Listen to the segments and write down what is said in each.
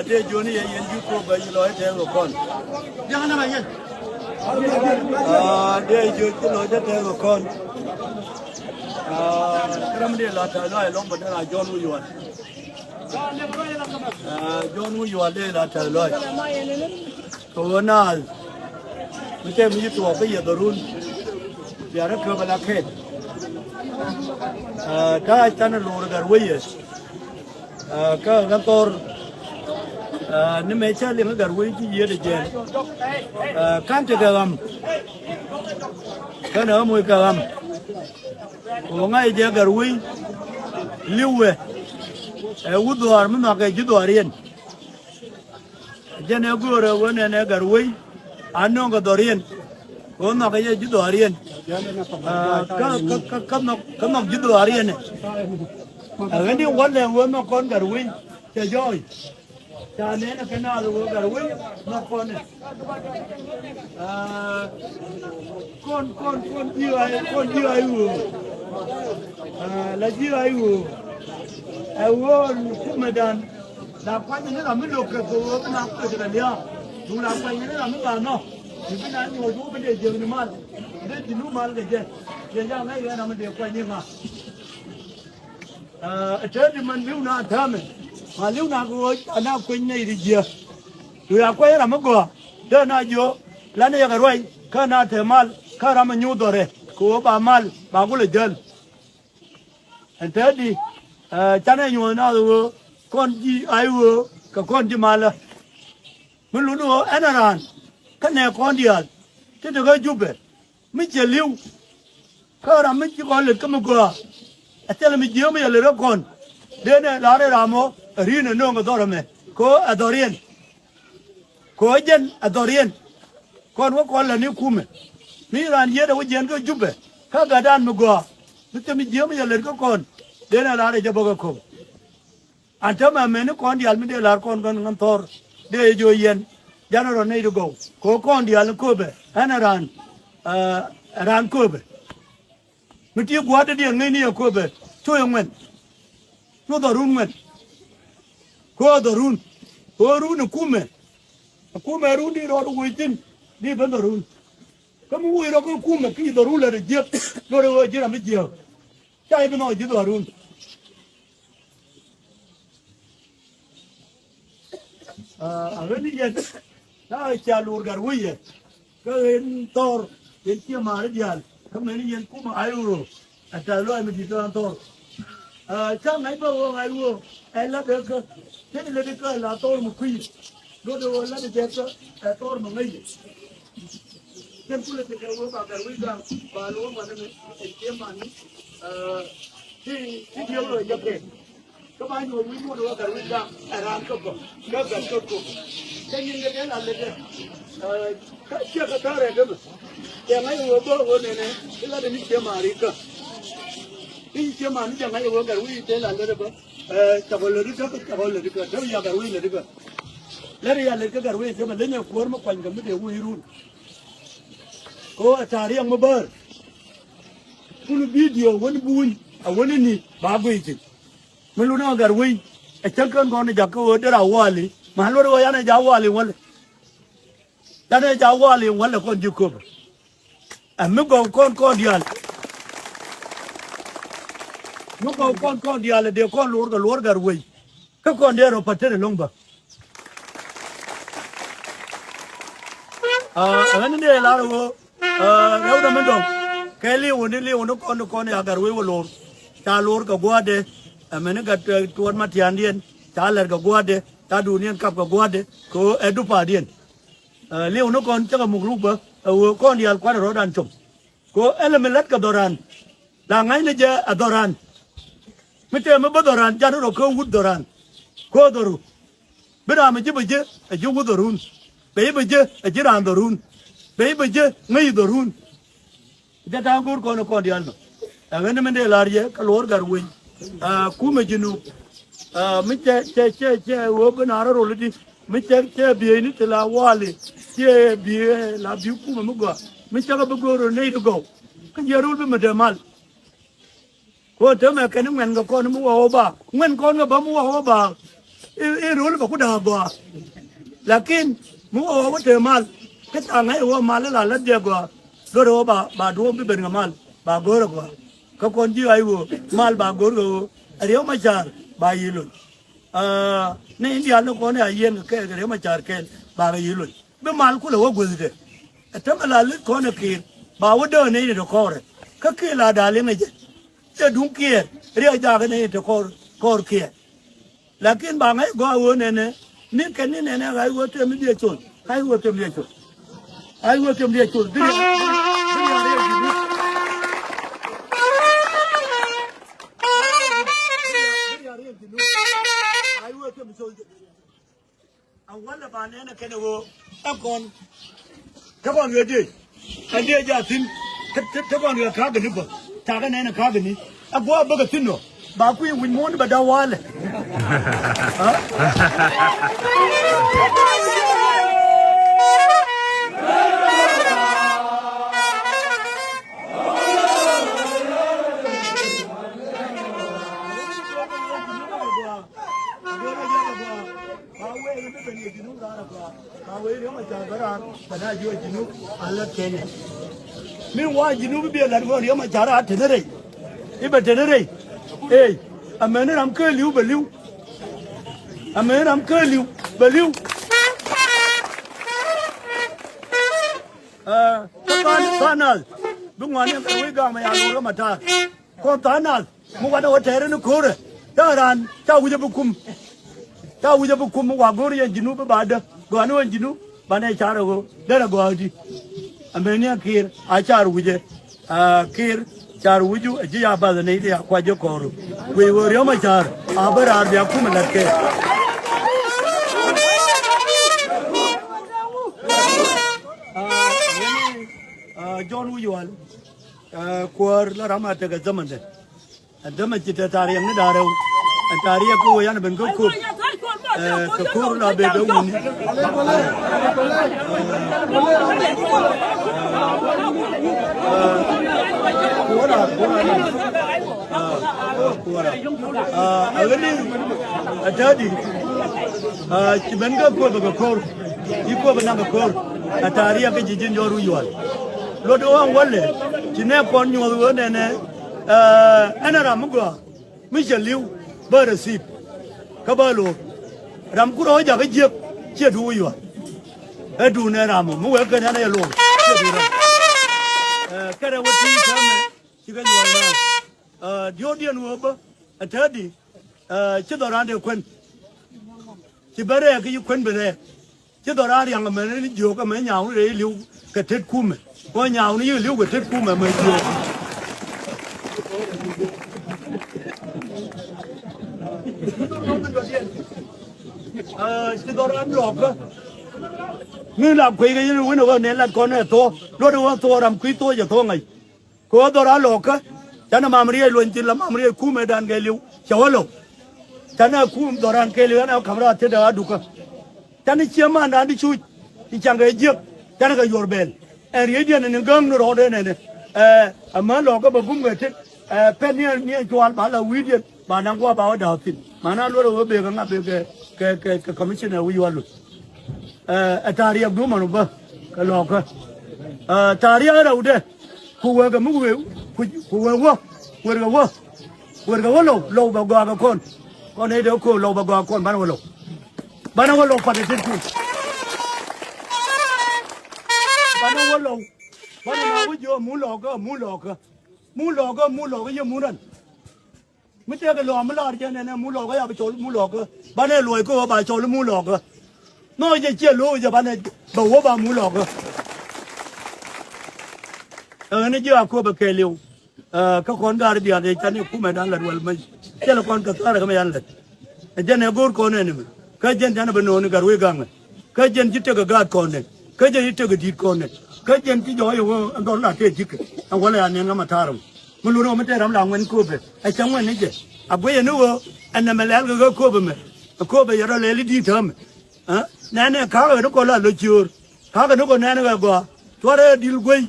Đây Johnny yên chú bây giờ nói theo một con. Đây chú nói theo một con. Cái đó mình là thay đổi lòng bên đó là John Uyuan. John Uyuan đây là thay đổi. Tôi nói mình thấy mình tuổi bây giờ đồ run, giờ nó cơ bản là hết. Cái chân nó lùi ra vậy. Cái ngăn tор nếu mấy cha liền cái quỷ chỉ gì để chơi, can chơi gam, cái nữa mùi gam, còn ngay giờ cái quỷ liu về, út đồ mình nói cái chút đồ riêng, cho nên cứ rồi vấn đề cái quỷ, anh nói cái đồ riêng, còn nói cái chút đồ riêng, cái nó chút đồ riêng này, cái này vấn đề vấn nó con cái quỷ, chơi rồi. Cho nên là cái nào rồi cả quý nó con này con dưa ai là dưa ai cũng mà đàn làm quanh như thế là mới được cái số cái nào cũng được cái này dù làm quanh như thế là mới làm nó thì cái này ngồi xuống cái để giường thì mal để chỉ nút mal để ra ngay cái nào mình đều quanh như mà trên thì mình nếu nào thơm mà nếu nào có anh nào quên này thì gì rồi à quay làm cái đó na jo là này cái rồi cái nào thêm mal cái nào mình nhú đồ đấy có ba mal ba cái lên anh thấy đi cha này nhú nào rồi con gì ai rồi cái con gì mal mình luôn rồi anh là cái này con gì à cái đó cái giúp ấy mình chỉ liu cái nào mình chỉ còn được cái một cái thế là mình chỉ mới là con đây này là đây là một riêng nó nông cái đó mà có adorian có dân adorian con là nếu cùm mi là nhiều đâu dân có giúp các cái đàn một gò nó cho mình nhiều bây giờ lên có con đây là để cho bao cái cùm anh cho mà mình nó con đi ăn mình để là con ngăn thor để cho dân dân nó này được có con đi ăn cùm anh ran cùm mình chỉ qua để đi ngay này cùm thôi ông mình nó đó run mình có đó run kume run đi rồi đuổi tin đi vẫn đó run cái mũi đó cái kume cái đó run là để giết rồi giết làm cái gì cái bên nói giết đó run ở bên này đó cha lùn gar quỷ cái tor cái kia mà nó giàn không mấy nhân kume ai rồi ta nói mình chỉ cho tor chắc nãy bao ai rồi ai là được thế là cái là tor một quỷ rồi rồi là được cái tor một ngày nên cũng là cái vào cái quỷ rằng và luôn mà nó cái mà thì điều rồi nhập về các bạn ngồi với mua đồ cái quỷ rằng làm cái cái là cái chia cái thare cái mà ngày vừa này cái là đến cái mà đi cơ cái mà nó chẳng ngày vừa cái quỷ thế là cái chào lời cái đâu giờ cái quỷ cái lấy ra lấy cái quỷ cái mà lấy nhiều cuốn mà quanh cái mới đều quỷ luôn có trả riêng mà bơ cái video vẫn buồn vẫn đi ba quỷ chứ mình luôn nói cái quỷ chắc con này chắc có đứa nào qua đi mà luôn rồi anh này giáo qua liền anh này giáo qua liền là con chịu cướp mình còn con đi ăn nó con đi ăn là đều con lúa cái quỷ các con đi rồi phát triển lông bạc anh này là đâu đó mình đâu cái liu nó con này cái quỷ lúa ta lúa cái gua đấy mình cái tuần mà thiền điên ta là cái gua đấy ta đu niên cặp cái gua đấy có edu pa điên liu nó con chắc là một lúc bơ con đi ăn quá rồi đàn chủng có element cái doran là ngay này giờ doran mình thấy mà bắt doran cha nó đâu có hút doran có doru bây giờ mình chỉ bây giờ chỉ hút dorun bây giờ chỉ làm dorun bây giờ ngay dorun cái thằng con đi ăn cái này mình để làm gì cái lúa cái quỷ cú mình chinu mi che wo bana ro le di mi che bi ni te la wale che bi la bi ku mu go mi che ga bu go ro nei go ka je ru bi ma de mal ko te me ke ni ngen go ko ni mu wo ba ngen ko no ba mu wo ba ru le ba ku da go lakin mu wo te mal ke ta ngai wo mal la la de go ro ba do bi ben mal ba go ro go ka kon ji ai wo mal ba go ro rio ma jar ba yi lo ne india no ko ne ayen ke rio ma jar ke ba yi lo be mal ku lo wo go de ta ma la le ko ne ki ba wo do ne de ko re ka ke la da le ne je dun ki rio ja ga ne de ko ki lakin ba ngai go wo ne ne ni ke ni ne ne ga wo te mi de chon ai wo te mi de chon ai wo te mi de chon wala ba ne na kene wo akon ta kon ye di ande ja tin ta kon ye ka gani ba ta ga ne na ka gani agwa ba ga tinno ba ku yin mon ba da wale ha min wa jinu bi la go yo ma jara tenere ibe tenere amene ram ke liu beliu amene ram ke liu beliu tanal bungwan ne we ga ma ya lo ma ta ko tanal mu wa do tere no kore taran ta wuje bukum wa gori ya jinu ba da go anu jinu ba ne chara go dara go aji amene kir a char wuje kir char wuju ji ya ba ne ya kwa je koru we wo ryo ma char abar ar ya kum lakke John Wujwal kwar la ramata ga zaman da dama ci ta tarihi ne da rawu tarihi ko yana ban ko ka ko la be da wuni agani atadi ci ban ga ko daga kor yi ko ban ga kor tarihi ga jijin joru yuwal lo do wan walle ci ne kon nyu wo ne ne ana ramugwa mi jaliu ba receipt ka ba lo ram ku ro ja ga je che du yuwa du ne ram mu we ka ne lo che du ka ra wo ti ka me ci ga yuwa na dio dien wo ba atadi ci do ran de kwen ci bare ka yi kwen bare ci do ran yang me ni jo ka me nyao re liu ka tet ku me ko nyao ni liu ka tet ku me me jo ci do ran lo ka mi la kwe ga yin wi no ne la ko ne to lo do to ram kwi to je to ngai ko do ran lo ka chana mamri lo ntin la mamri ku me dan ga liu chawalo chana ku do ran ke liu na kamra te da du ka chana chema na di chu ti chang ga je chana ga yor bel er ye dia ne gang no ro de ne amma lo ka ba bum ga te pen ni chwal ba la wi dia ba nang kwa ba da tin mana lo ro be ga nga be ke commissioner wi wa lu atari abdu manu ba ka lo ka tari ara ude ku wa ga mu we ku wa ga lo ba ga kon ne de ko lo ba ga kon ba na lo pa de tin ku ba na wi jo mu lo ga ye mu ran mi te ga lo ma la je ne mu lo ga ya ba chol mu lo ga ba ne lo ko ba chol mu lo ga no je che lo je ba ne ba wo ba mu lo ga ne je ko ba ke liu ka kon ga dia de cha ne ku me dan la wal ma che la kon ka ta ga me yan la je ne gor ko ne ni ka je dan ba no ni ga we ga ma ka je ji te ga ga ko ne ka je te ga di ko ne ka je ti jo yo ga la te ji ka wala ya ne ga ma ta ro Mulu Mate Ram when Kobe. I can win it. A boy no, and the Malal go Kobe. A Kobe, you're a lady determined. Nana Kaga no Kola Luture. Kaga no Nana go. Twara deal going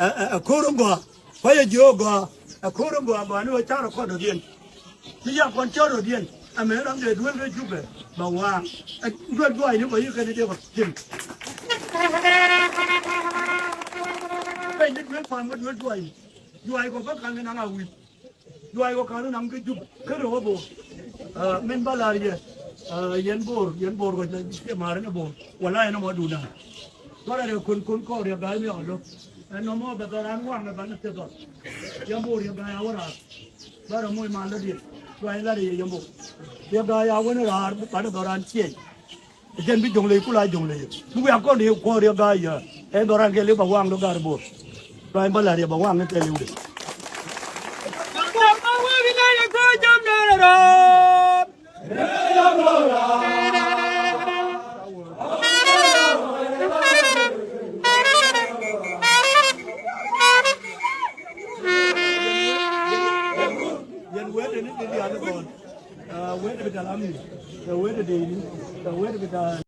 a Kurumba. Fire Joga. A Kurumba, I know a town of Kododian. The Conchoro Dian. I mean, I'm the Dwindle Juba. But wow, a good boy, you can do him. When you find what you're doing, do I go back and then I will? Do I go down and get you? Kurobo, Membalaria, Yenbor, with the Marinabo. Well, I know what to do now. But I couldn't call your guy, and no more but I'm one about the table. Yambo, your guy, our house. But I'm more malady. Try that, Yambo. Your guy, I went around, but I'm saying. Then we don't live like don't live. We are going to call your guy here. And or I can live a one look at a boat. Try Malaria, but one tell you this. Where did it